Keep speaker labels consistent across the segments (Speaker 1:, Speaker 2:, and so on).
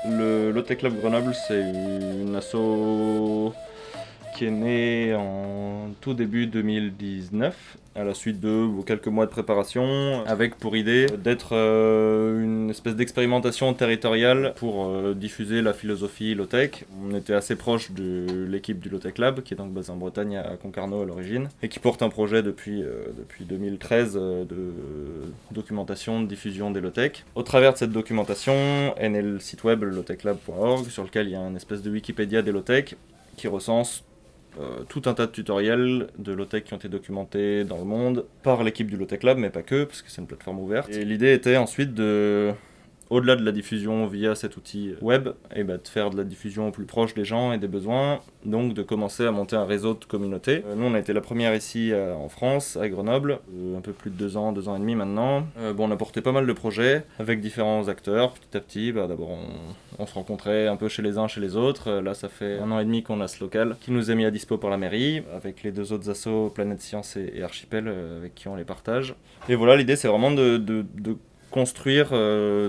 Speaker 1: Le Low-Tech Lab Grenoble, c'est une asso qui est née en tout début 2019, à la suite de quelques mois de préparation, avec pour idée d'être une espèce d'expérimentation territoriale pour diffuser la philosophie low-tech. On était assez proche de l'équipe du Low-Tech Lab, qui est donc basée en Bretagne à Concarneau à l'origine, et qui porte un projet depuis 2013 de documentation, de diffusion des low-tech. Au travers de cette documentation est né le site web lowtechlab.org, sur lequel il y a une espèce de Wikipédia des low-tech qui recense tout un tas de tutoriels de low-tech qui ont été documentés dans le monde par l'équipe du Low-Tech Lab, mais pas que, parce que c'est une plateforme ouverte. Et l'idée était ensuite au-delà de la diffusion via cet outil web, et de faire de la diffusion au plus proche des gens et des besoins, donc de commencer à monter un réseau de communautés. Nous, on a été la première ici en France, à Grenoble, un peu plus de 2 ans et demi maintenant. On a porté pas mal de projets avec différents acteurs. Petit à petit, d'abord on se rencontrait un peu chez les uns, chez les autres. Là, ça fait 1 an et demi qu'on a ce local qui nous est mis à dispo par la mairie, avec les 2 autres assos, Planète Science et Archipel, avec qui on les partage. Et voilà, l'idée, c'est vraiment de construire,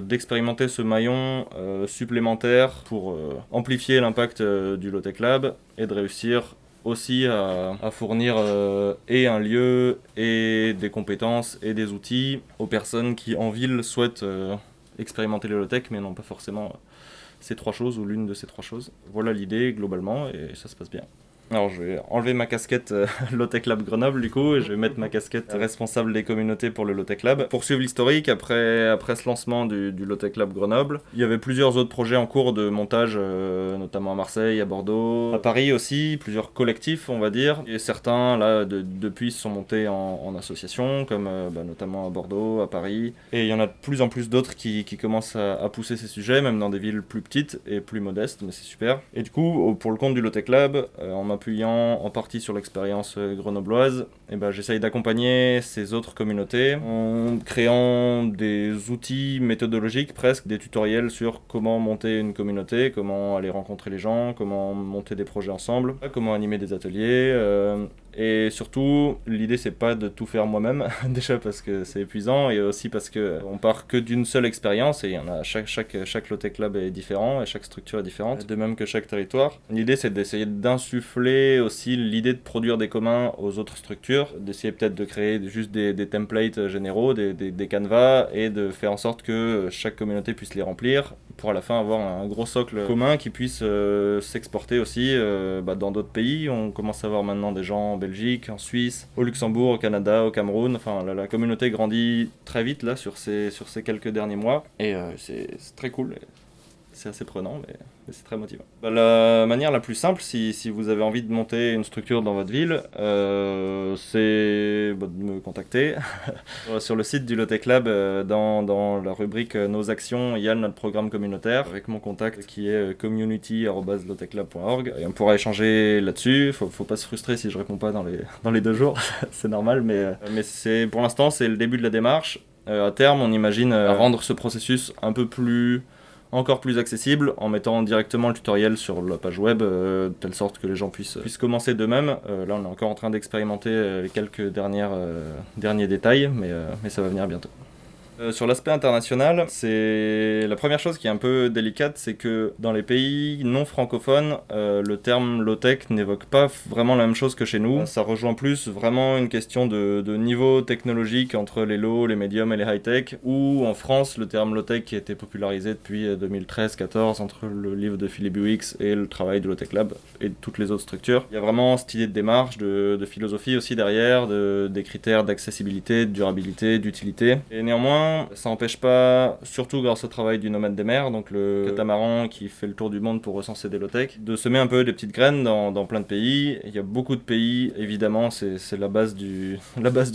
Speaker 1: d'expérimenter ce maillon supplémentaire pour amplifier l'impact du Low-Tech Lab et de réussir aussi à fournir et un lieu et des compétences et des outils aux personnes qui en ville souhaitent expérimenter le low-tech mais n'ont pas forcément ces 3 choses ou l'une de ces 3 choses. Voilà l'idée globalement et ça se passe bien. Alors je vais enlever ma casquette Low-Tech Lab Grenoble du coup et je vais mettre ma casquette responsable des communautés pour le Low-Tech Lab. Pour suivre l'historique, après ce lancement du Low-Tech Lab Grenoble, il y avait plusieurs autres projets en cours de montage, notamment à Marseille, à Bordeaux, à Paris aussi, plusieurs collectifs on va dire. Et certains là depuis se sont montés en association, comme notamment à Bordeaux, à Paris. Et il y en a de plus en plus d'autres qui commencent à pousser ces sujets, même dans des villes plus petites et plus modestes, mais c'est super. Et du coup, pour le compte du Low-Tech Lab, on m'a appuyant en partie sur l'expérience grenobloise, et j'essaye d'accompagner ces autres communautés en créant des outils méthodologiques presque, des tutoriels sur comment monter une communauté, comment aller rencontrer les gens, comment monter des projets ensemble, comment animer des ateliers. Et surtout, l'idée c'est pas de tout faire moi-même, déjà parce que c'est épuisant, et aussi parce qu'on part que d'une seule expérience, et il y en a chaque Low-Tech Lab est différent, et chaque structure est différente, de même que chaque territoire. L'idée c'est d'essayer d'insuffler aussi l'idée de produire des communs aux autres structures, d'essayer peut-être de créer juste des templates généraux, des canevas, et de faire en sorte que chaque communauté puisse les remplir, pour à la fin avoir un gros socle commun qui puisse s'exporter aussi dans d'autres pays. On commence à voir maintenant des gens en Belgique, en Suisse, au Luxembourg, au Canada, au Cameroun. Enfin, la communauté grandit très vite là sur ces quelques derniers mois, et c'est très cool. C'est assez prenant, mais c'est très motivant. La manière la plus simple, si vous avez envie de monter une structure dans votre ville, c'est de me contacter. Sur le site du Low-Tech Lab, dans la rubrique Nos actions, il y a notre programme communautaire, avec mon contact qui est community@lowtechlab.org. Et on pourra échanger là-dessus. Faut pas se frustrer si je réponds pas dans les 2 jours, c'est normal, mais pour l'instant, c'est le début de la démarche. À terme, on imagine rendre ce processus encore plus accessible en mettant directement le tutoriel sur la page web, de telle sorte que les gens puissent commencer d'eux-mêmes. Là, on est encore en train d'expérimenter les quelques derniers détails, mais ça va venir bientôt. Sur l'aspect international, c'est la première chose qui est un peu délicate, c'est que dans les pays non francophones, le terme low-tech n'évoque pas vraiment la même chose que chez nous. Ça rejoint plus vraiment une question de niveau technologique entre les low, les médiums et les high-tech, où en France, le terme low-tech qui a été popularisé depuis 2013-14 entre le livre de Philippe Buix et le travail de Low-Tech Lab et de toutes les autres structures. Il y a vraiment cette idée de démarche, de philosophie aussi derrière, des critères d'accessibilité, de durabilité, d'utilité. Et néanmoins, ça n'empêche pas, surtout grâce au travail du Nomade des mers, donc le catamaran qui fait le tour du monde pour recenser des low-tech, de semer un peu des petites graines dans plein de pays. Il y a beaucoup de pays, évidemment, c'est la base du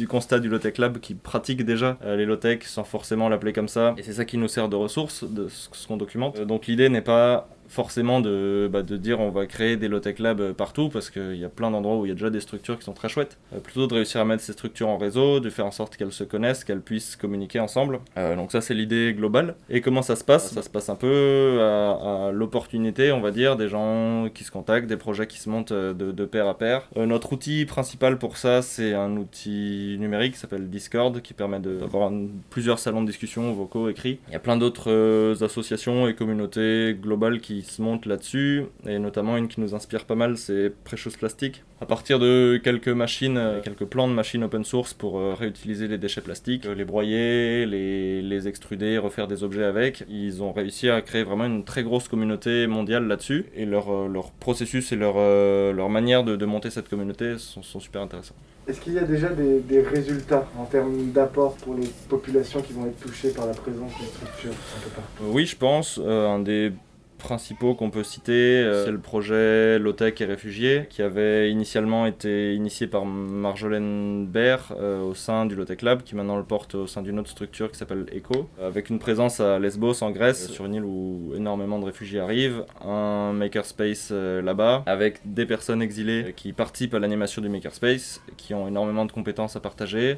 Speaker 1: constat du Low-Tech Lab, qui pratiquent déjà les low-tech sans forcément l'appeler comme ça. Et c'est ça qui nous sert de ressource, de ce qu'on documente. Donc l'idée n'est pas forcément de dire on va créer des low-tech labs partout, parce qu'il y a plein d'endroits où il y a déjà des structures qui sont très chouettes. Plutôt de réussir à mettre ces structures en réseau, de faire en sorte qu'elles se connaissent, qu'elles puissent communiquer ensemble. Donc ça, c'est l'idée globale. Et comment ça se passe? Ça se passe un peu à l'opportunité, on va dire, des gens qui se contactent, des projets qui se montent de pair à pair. Notre outil principal pour ça, c'est un outil numérique qui s'appelle Discord, qui permet d'avoir plusieurs salons de discussion, vocaux, écrits. Il y a plein d'autres associations et communautés globales qui se montent là-dessus, et notamment une qui nous inspire pas mal, c'est Precious Plastic. À partir de quelques machines, quelques plans de machines open source pour réutiliser les déchets plastiques, les broyer, les extruder, refaire des objets avec, ils ont réussi à créer vraiment une très grosse communauté mondiale là-dessus, et leur processus et leur manière de monter cette communauté sont super intéressants.
Speaker 2: Est-ce qu'il y a déjà des résultats en termes d'apport pour les populations qui vont être touchées par la présence des structures un peu partout?
Speaker 1: Oui, je pense. Un des principaux qu'on peut citer, c'est le projet Low-Tech et Réfugiés, qui avait initialement été initié par Marjolaine Baer au sein du Low-Tech Lab, qui maintenant le porte au sein d'une autre structure qui s'appelle ECHO, avec une présence à Lesbos en Grèce, sur une île où énormément de réfugiés arrivent, un makerspace là-bas, avec des personnes exilées qui participent à l'animation du makerspace, qui ont énormément de compétences à partager,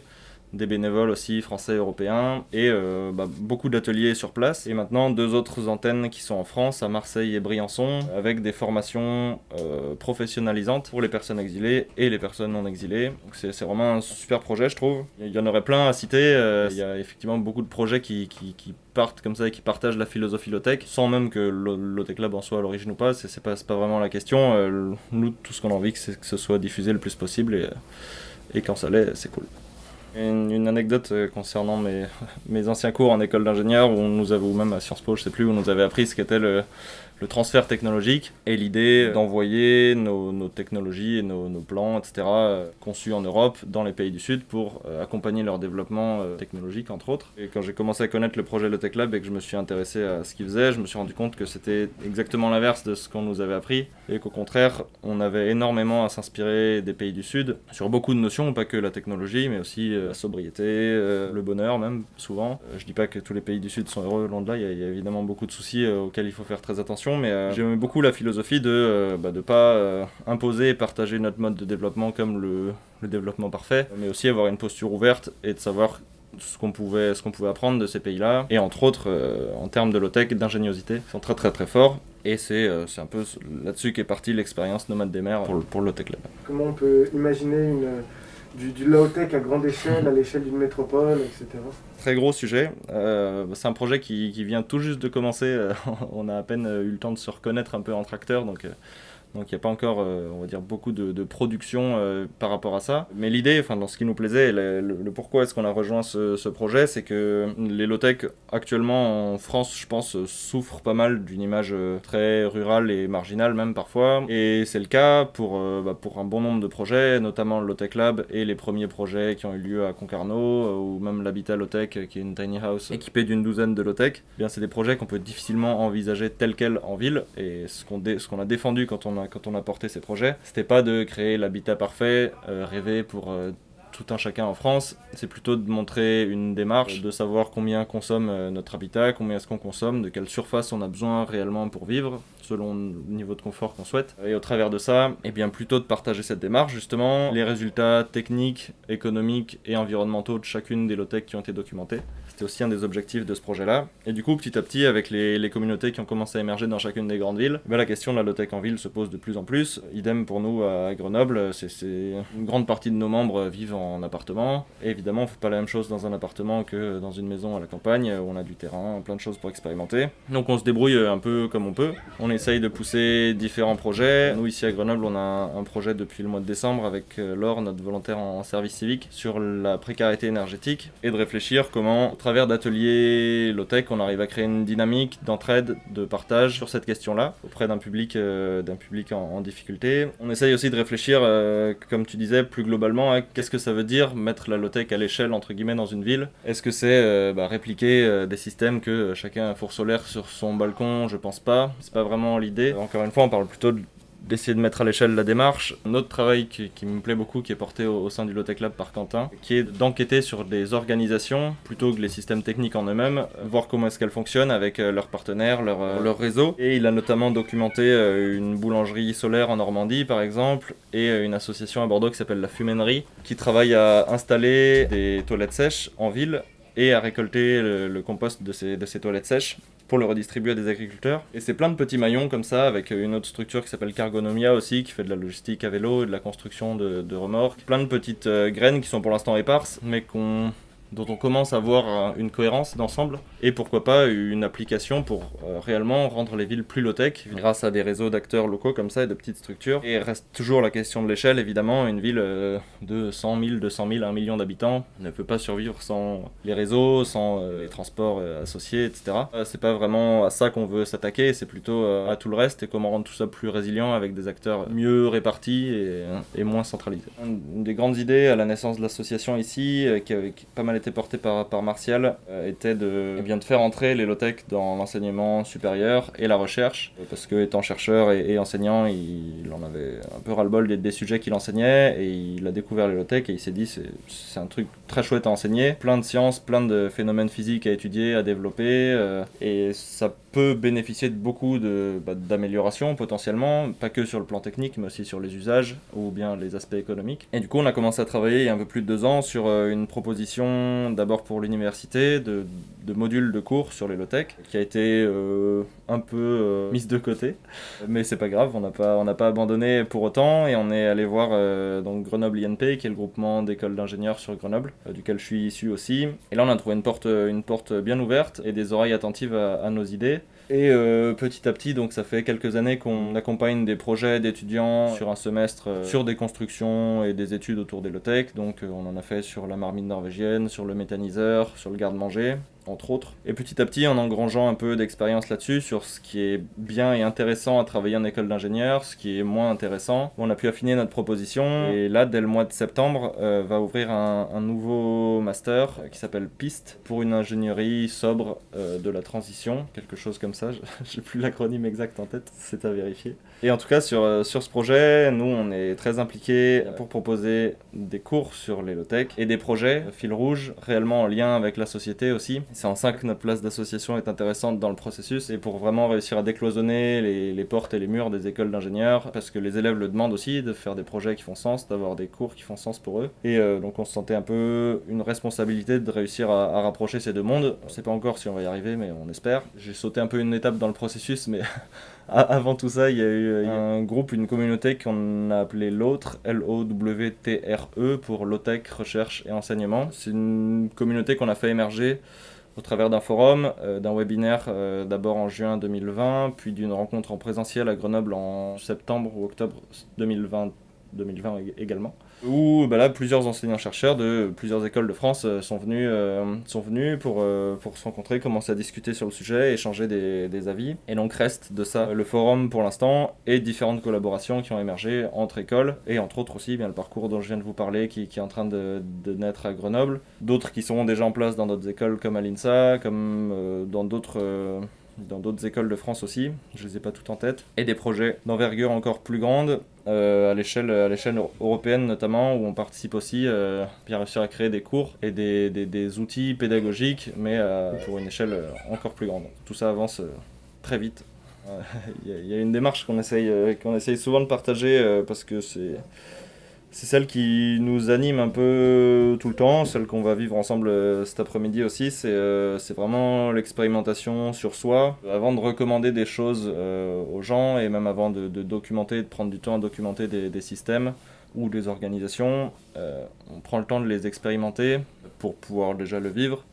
Speaker 1: des bénévoles aussi français et européens, et beaucoup d'ateliers sur place. Et maintenant 2 autres antennes qui sont en France, à Marseille et Briançon, avec des formations professionnalisantes pour les personnes exilées et les personnes non exilées. Donc c'est vraiment un super projet, je trouve. Il y en aurait plein à citer. Il y a effectivement beaucoup de projets qui partent comme ça et qui partagent la philosophie low-tech, sans même que le Low-Tech Lab en soit à l'origine ou pas. C'est pas vraiment la question. Nous, tout ce qu'on a envie, c'est que ce soit diffusé le plus possible, et quand ça l'est, c'est cool. Une anecdote concernant mes anciens cours en école d'ingénieur, ou même à Sciences Po, je sais plus, où on nous avait appris ce qu'était le transfert technologique et l'idée d'envoyer nos technologies et nos plans, etc., conçus en Europe, dans les pays du Sud pour accompagner leur développement technologique, entre autres. Et quand j'ai commencé à connaître le projet Low-Tech Lab et que je me suis intéressé à ce qu'ils faisaient, je me suis rendu compte que c'était exactement l'inverse de ce qu'on nous avait appris, et qu'au contraire, on avait énormément à s'inspirer des pays du Sud, sur beaucoup de notions, pas que la technologie, mais aussi la sobriété, le bonheur même, souvent. Je dis pas que tous les pays du Sud sont heureux, loin de là, il y a évidemment beaucoup de soucis auxquels il faut faire très attention, mais j'aimais beaucoup la philosophie de pas imposer et partager notre mode de développement comme le développement parfait, mais aussi avoir une posture ouverte et de savoir ce qu'on pouvait apprendre de ces pays-là, et entre autres en termes de low-tech, d'ingéniosité, ils sont très très très forts. Et c'est un peu là-dessus qu'est partie l'expérience Nomade des mers pour le Low-Tech Lab.
Speaker 2: Comment on peut imaginer du low-tech à grande échelle, à l'échelle d'une métropole, etc.
Speaker 1: Très gros sujet. C'est un projet qui vient tout juste de commencer. On a à peine eu le temps de se reconnaître un peu entre acteurs, donc il n'y a pas encore, on va dire, beaucoup de production par rapport à ça. Mais l'idée, dans ce qui nous plaisait, le pourquoi est-ce qu'on a rejoint ce projet, c'est que les low-tech actuellement en France, je pense, souffrent pas mal d'une image très rurale et marginale même parfois. Et c'est le cas pour un bon nombre de projets, notamment le Low-Tech Lab et les premiers projets qui ont eu lieu à Concarneau, ou même l'Habitat Low-Tech, qui est une tiny house équipée d'une douzaine de low-tech. Eh bien, c'est des projets qu'on peut difficilement envisager tels quels en ville, et ce qu'on a défendu quand on a porté ces projets, c'était pas de créer l'habitat parfait, rêvé pour tout un chacun en France, c'est plutôt de montrer une démarche, de savoir combien consomme notre habitat, combien est-ce qu'on consomme, de quelle surface on a besoin réellement pour vivre, selon le niveau de confort qu'on souhaite. Et au travers de ça, bien plutôt de partager cette démarche, justement, les résultats techniques, économiques et environnementaux de chacune des low-tech qui ont été documentés. C'était aussi un des objectifs de ce projet-là. Et du coup, petit à petit, avec les communautés qui ont commencé à émerger dans chacune des grandes villes, la question de la low-tech en ville se pose de plus en plus. Idem pour nous à Grenoble, c'est une grande partie de nos membres vivent en appartement. Et évidemment, on ne fait pas la même chose dans un appartement que dans une maison à la campagne, où on a du terrain, plein de choses pour expérimenter. Donc on se débrouille un peu comme on peut. On essaye de pousser différents projets. Nous, ici à Grenoble, on a un projet depuis le mois de décembre avec Laure, notre volontaire en service civique, sur la précarité énergétique, et de réfléchir comment, au travers d'ateliers low-tech, on arrive à créer une dynamique d'entraide, de partage sur cette question-là, auprès d'un public en difficulté. On essaye aussi de réfléchir, comme tu disais, plus globalement, à qu'est-ce que ça veut dire mettre la low-tech à l'échelle, entre guillemets, dans une ville. Est-ce que c'est répliquer des systèmes que chacun a un four solaire sur son balcon? Je pense pas. C'est pas vraiment l'idée. Encore une fois, on parle plutôt d'essayer de mettre à l'échelle la démarche. Un autre travail qui me plaît beaucoup, qui est porté au sein du Low-Tech Lab par Quentin, qui est d'enquêter sur des organisations plutôt que les systèmes techniques en eux-mêmes, voir comment est-ce qu'elles fonctionnent avec leurs partenaires, leur réseau. Et il a notamment documenté une boulangerie solaire en Normandie par exemple, et une association à Bordeaux qui s'appelle la Fuménerie, qui travaille à installer des toilettes sèches en ville et à récolter le compost de ces toilettes sèches pour le redistribuer à des agriculteurs. Et c'est plein de petits maillons comme ça, avec une autre structure qui s'appelle Cargonomia aussi, qui fait de la logistique à vélo et de la construction de remorques. Plein de petites graines qui sont pour l'instant éparses, mais dont on commence à voir une cohérence d'ensemble, et pourquoi pas une application pour réellement rendre les villes plus low-tech grâce à des réseaux d'acteurs locaux comme ça et de petites structures. Et reste toujours la question de l'échelle, évidemment. Une ville de 100 000, 200 000, 1 million d'habitants ne peut pas survivre sans les réseaux, sans les transports associés, etc. C'est pas vraiment à ça qu'on veut s'attaquer, c'est plutôt à tout le reste et comment rendre tout ça plus résilient avec des acteurs mieux répartis et moins centralisés. Une des grandes idées à la naissance de l'association ici, qui a pas mal été porté par Martial, était de faire entrer les low-tech dans l'enseignement supérieur et la recherche, parce que étant chercheur et enseignant, il en avait un peu ras-le-bol des sujets qu'il enseignait, et il a découvert les low-tech et il s'est dit c'est un truc très chouette à enseigner, plein de sciences, plein de phénomènes physiques à étudier, à développer, et ça peut bénéficier de beaucoup d'améliorations potentiellement, pas que sur le plan technique mais aussi sur les usages ou bien les aspects économiques. Et du coup on a commencé à travailler il y a un peu plus de 2 ans sur une proposition d'abord pour l'université de modules de cours sur les low-tech, qui a été un peu mise de côté, mais c'est pas grave, on n'a pas abandonné pour autant, et on est allé voir donc Grenoble INP, qui est le groupement d'écoles d'ingénieurs sur Grenoble, duquel je suis issu aussi, et là on a trouvé une porte bien ouverte et des oreilles attentives à nos idées. Et petit à petit, donc ça fait quelques années qu'on accompagne des projets d'étudiants sur un semestre sur des constructions et des études autour des low-tech. Donc on en a fait sur la marmite norvégienne, sur le méthaniseur, sur le garde-manger, entre autres. Et petit à petit, en engrangeant un peu d'expérience là-dessus, sur ce qui est bien et intéressant à travailler en école d'ingénieur, ce qui est moins intéressant, on a pu affiner notre proposition. Et là, dès le mois de septembre, va ouvrir un nouveau master qui s'appelle PIST, pour une ingénierie sobre de la transition, quelque chose comme ça. J'ai plus l'acronyme exact en tête, c'est à vérifier. Et en tout cas, sur ce projet, nous, on est très impliqués pour proposer des cours sur les low-tech et des projets, fil rouge, réellement en lien avec la société aussi. C'est en ça que notre place d'association est intéressante dans le processus, et pour vraiment réussir à décloisonner les portes et les murs des écoles d'ingénieurs, parce que les élèves le demandent aussi, de faire des projets qui font sens, d'avoir des cours qui font sens pour eux. Et donc on se sentait un peu une responsabilité de réussir à rapprocher ces deux mondes. On ne sait pas encore si on va y arriver, mais on espère. J'ai sauté un peu une étape dans le processus, mais avant tout ça, il y a eu un groupe, une communauté qu'on a appelé l'autre, LOWTRE, pour Low-Tech, Recherche et Enseignement. C'est une communauté qu'on a fait émerger au travers d'un forum, d'un webinaire d'abord en juin 2020, puis d'une rencontre en présentiel à Grenoble en septembre ou octobre 2020 également, où là plusieurs enseignants-chercheurs de plusieurs écoles de France sont venus pour se rencontrer, commencer à discuter sur le sujet, échanger des avis. Et donc reste de ça le forum pour l'instant, et différentes collaborations qui ont émergé entre écoles, et entre autres aussi bien le parcours dont je viens de vous parler qui est en train de naître à Grenoble, d'autres qui sont déjà en place dans d'autres écoles comme à l'INSA, comme dans d'autres écoles de France aussi, je les ai pas toutes en tête, et des projets d'envergure encore plus grande, à l'échelle européenne notamment, où on participe aussi, bien réussir à créer des cours et des outils pédagogiques, mais pour une échelle encore plus grande. Tout ça avance très vite. Il y a une démarche qu'on essaye souvent de partager, parce que c'est celle qui nous anime un peu tout le temps, celle qu'on va vivre ensemble cet après-midi aussi. C'est vraiment l'expérimentation sur soi. Avant de recommander des choses aux gens, et même avant de documenter, de prendre du temps à documenter des systèmes ou des organisations, on prend le temps de les expérimenter pour pouvoir déjà le vivre,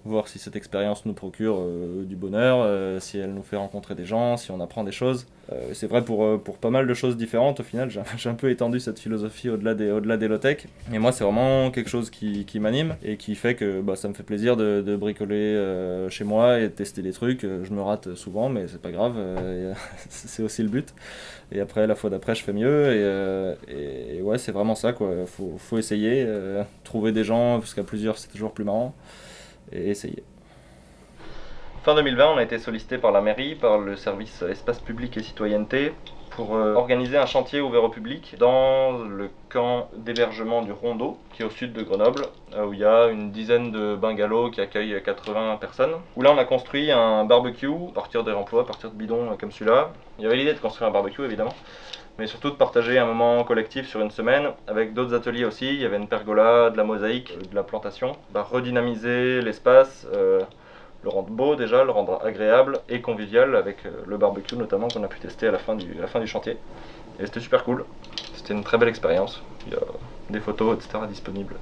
Speaker 1: voir si cette expérience nous procure du bonheur, si elle nous fait rencontrer des gens, si on apprend des choses. C'est vrai pour pas mal de choses différentes au final. J'ai un peu étendu cette philosophie au-delà des low-tech. Mais moi, c'est vraiment quelque chose qui m'anime et qui fait que ça me fait plaisir de bricoler chez moi et de tester des trucs. Je me rate souvent, mais c'est pas grave, c'est aussi le but. Et après, la fois d'après, je fais mieux. Et ouais, c'est vraiment ça, quoi. Faut essayer, trouver des gens, parce qu'à plusieurs, c'est toujours plus marrant. Et essayer. Fin 2020, on a été sollicité par la mairie, par le service Espace Public et Citoyenneté, pour organiser un chantier ouvert au public dans le camp d'hébergement du Rondeau, qui est au sud de Grenoble, où il y a une dizaine de bungalows qui accueillent 80 personnes. Où là on a construit un barbecue à partir des emplois, à partir de bidons comme celui-là. Il y avait l'idée de construire un barbecue évidemment, mais surtout de partager un moment collectif sur une semaine avec d'autres ateliers aussi. Il y avait une pergola, de la mosaïque, de la plantation. Redynamiser l'espace, le rendre beau déjà, le rendre agréable et convivial avec le barbecue notamment qu'on a pu tester à la fin du chantier. Et c'était super cool, c'était une très belle expérience. Il y a des photos etc. disponibles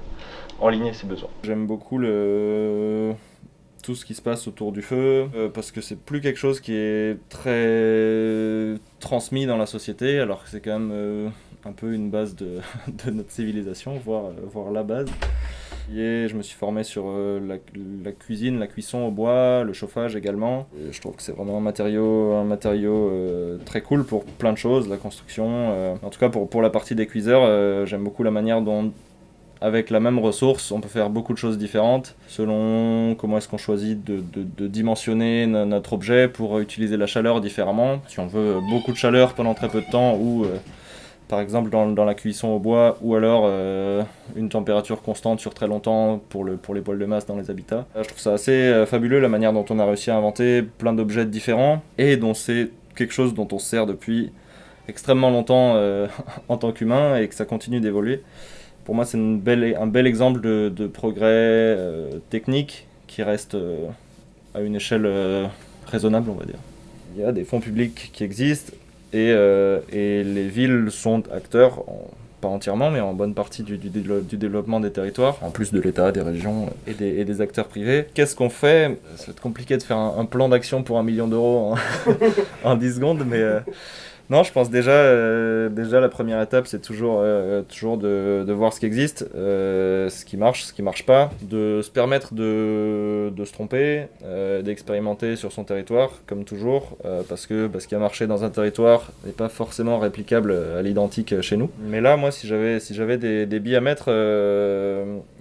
Speaker 1: en ligne si besoin. J'aime beaucoup tout ce qui se passe autour du feu, parce que c'est plus quelque chose qui est très transmis dans la société, alors que c'est quand même un peu une base de notre civilisation, voire la base. Et je me suis formé sur la cuisine, la cuisson au bois, le chauffage également. Et je trouve que c'est vraiment un matériau très cool pour plein de choses, la construction. En tout cas pour la partie des cuiseurs, j'aime beaucoup la manière dont avec la même ressource, on peut faire beaucoup de choses différentes selon comment est-ce qu'on choisit de dimensionner notre objet pour utiliser la chaleur différemment. Si on veut beaucoup de chaleur pendant très peu de temps ou par exemple dans la cuisson au bois ou alors une température constante sur très longtemps pour les poêles de masse dans les habitats. Je trouve ça assez fabuleux la manière dont on a réussi à inventer plein d'objets différents et dont c'est quelque chose dont on se sert depuis extrêmement longtemps en tant qu'humain et que ça continue d'évoluer. Pour moi, c'est un bel exemple de progrès technique qui reste à une échelle raisonnable, on va dire. Il y a des fonds publics qui existent et les villes sont acteurs, pas entièrement, mais en bonne partie du développement des territoires, en plus de l'État, des régions et des acteurs privés. Qu'est-ce qu'on fait ? Ça va être compliqué de faire un plan d'action pour 1 million d'euros en 10 secondes, mais... Non, je pense déjà la première étape, c'est toujours de voir ce qui existe, ce qui marche pas, de se permettre de se tromper, d'expérimenter sur son territoire, comme toujours, parce que ce qui a marché dans un territoire n'est pas forcément réplicable à l'identique chez nous. Mais là, moi, si j'avais des billes à mettre,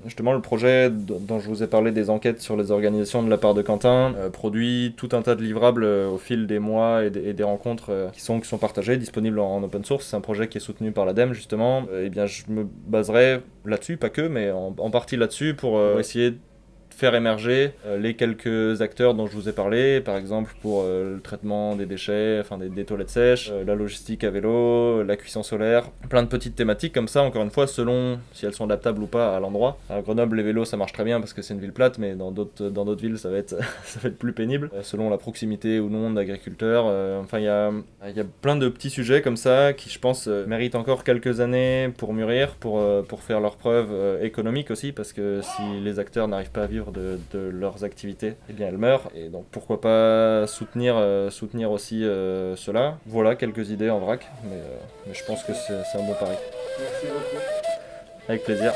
Speaker 1: justement, le projet dont je vous ai parlé des enquêtes sur les organisations de la part de Quentin produit tout un tas de livrables au fil des mois et des rencontres qui sont partagées, disponibles en open source. C'est un projet qui est soutenu par l'ADEME justement. Eh bien, je me baserai là-dessus, pas que, mais en partie là-dessus pour essayer de faire émerger les quelques acteurs dont je vous ai parlé, par exemple pour le traitement des déchets, enfin des toilettes sèches, la logistique à vélo, la cuisson solaire, plein de petites thématiques comme ça, encore une fois, selon si elles sont adaptables ou pas à l'endroit. À Grenoble, les vélos, ça marche très bien parce que c'est une ville plate, mais dans d'autres villes, ça va être plus pénible, selon la proximité ou non d'agriculteurs. Enfin, il y a plein de petits sujets comme ça qui, je pense, méritent encore quelques années pour mûrir, pour faire leurs preuves économiques aussi, parce que si les acteurs n'arrivent pas à vivre de leurs activités, eh bien elles meurent, et donc pourquoi pas soutenir aussi cela. Voilà quelques idées en vrac, mais je pense que c'est un bon pari.
Speaker 2: Merci beaucoup.
Speaker 1: Avec plaisir.